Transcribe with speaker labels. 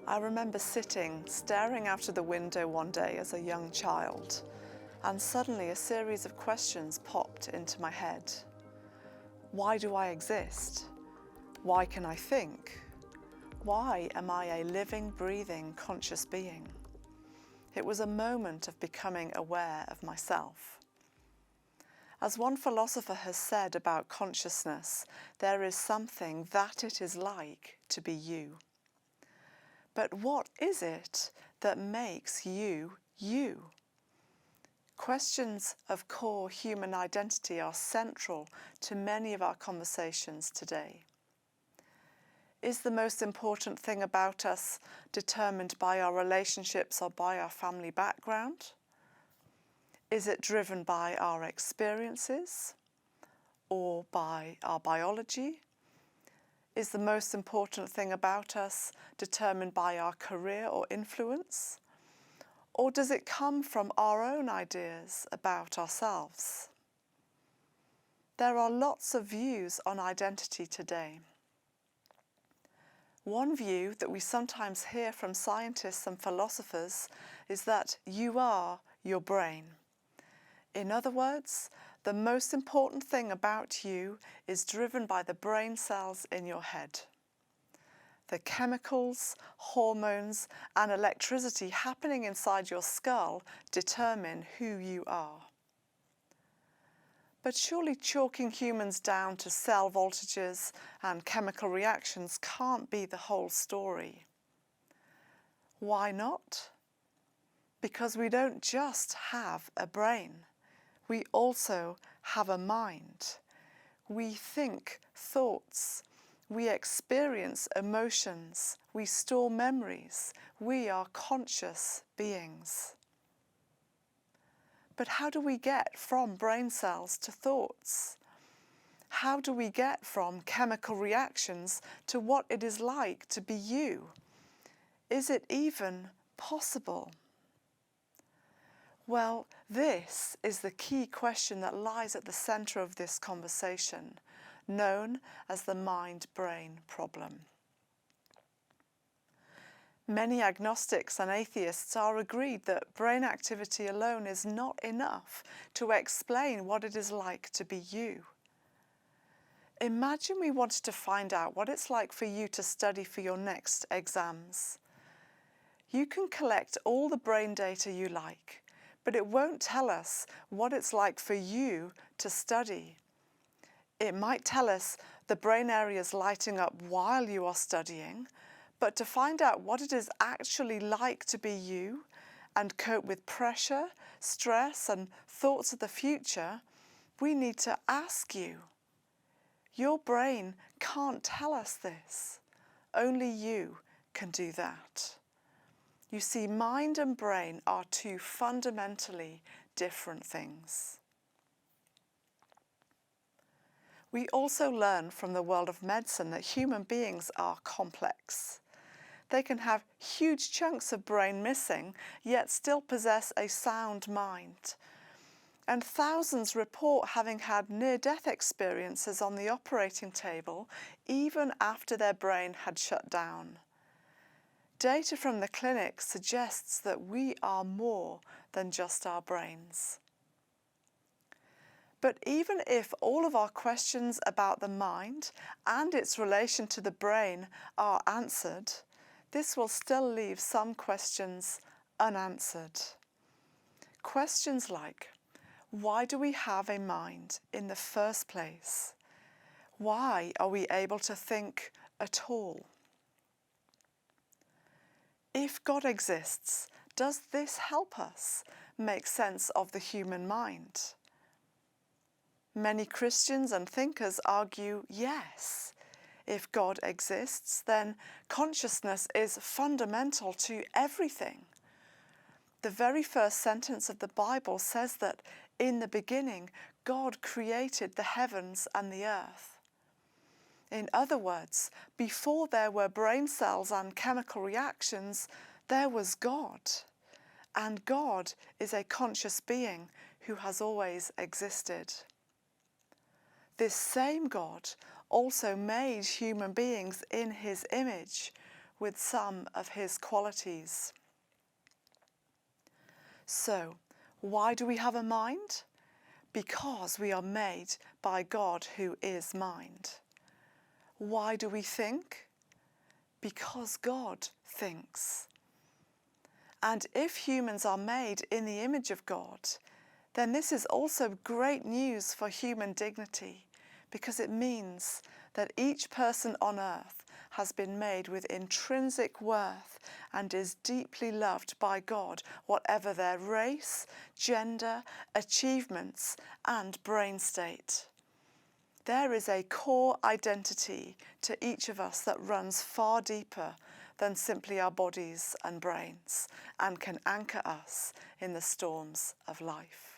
Speaker 1: I remember sitting, staring out of the window one day as a young child, and suddenly a series of questions popped into my head. Why do I exist? Why can I think? Why am I a living, breathing, conscious being? It was a moment of becoming aware of myself. As one philosopher has said about consciousness, there is something that it is like to be you. But what is it that makes you, you? Questions of core human identity are central to many of our conversations today. Is the most important thing about us determined by our relationships or by our family background? Is it driven by our experiences or by our biology? Is the most important thing about us determined by our career or influence? Or does it come from our own ideas about ourselves? There are lots of views on identity today. One view that we sometimes hear from scientists and philosophers is that you are your brain. In other words, the most important thing about you is driven by the brain cells in your head. The chemicals, hormones, and electricity happening inside your skull determine who you are. But surely chalking humans down to cell voltages and chemical reactions can't be the whole story. Why not? Because we don't just have a brain. We also have a mind. We think thoughts. We experience emotions. We store memories. We are conscious beings. But how do we get from brain cells to thoughts? How do we get from chemical reactions to what it is like to be you? Is it even possible? Well, this is the key question that lies at the centre of this conversation, known as the mind-brain problem. Many agnostics and atheists are agreed that brain activity alone is not enough to explain what it is like to be you. Imagine we wanted to find out what it's like for you to study for your next exams. You can collect all the brain data you like, but it won't tell us what it's like for you to study. It might tell us the brain areas lighting up while you are studying, but to find out what it is actually like to be you and cope with pressure, stress, and thoughts of the future, we need to ask you. Your brain can't tell us this. Only you can do that. You see, mind and brain are two fundamentally different things. We also learn from the world of medicine that human beings are complex. They can have huge chunks of brain missing, yet still possess a sound mind. And thousands report having had near-death experiences on the operating table, even after their brain had shut down. Data from the clinic suggests that we are more than just our brains. But even if all of our questions about the mind and its relation to the brain are answered, this will still leave some questions unanswered. Questions like, why do we have a mind in the first place? Why are we able to think at all? If God exists, does this help us make sense of the human mind? Many Christians and thinkers argue yes. If God exists, then consciousness is fundamental to everything. The very first sentence of the Bible says that in the beginning, God created the heavens and the earth. In other words, before there were brain cells and chemical reactions, there was God. And God is a conscious being who has always existed. This same God also made human beings in his image, with some of his qualities. So, why do we have a mind? Because we are made by God who is mind. Why do we think? Because God thinks. And if humans are made in the image of God, then this is also great news for human dignity, because it means that each person on earth has been made with intrinsic worth and is deeply loved by God, whatever their race, gender, achievements, and brain state. There is a core identity to each of us that runs far deeper than simply our bodies and brains and can anchor us in the storms of life.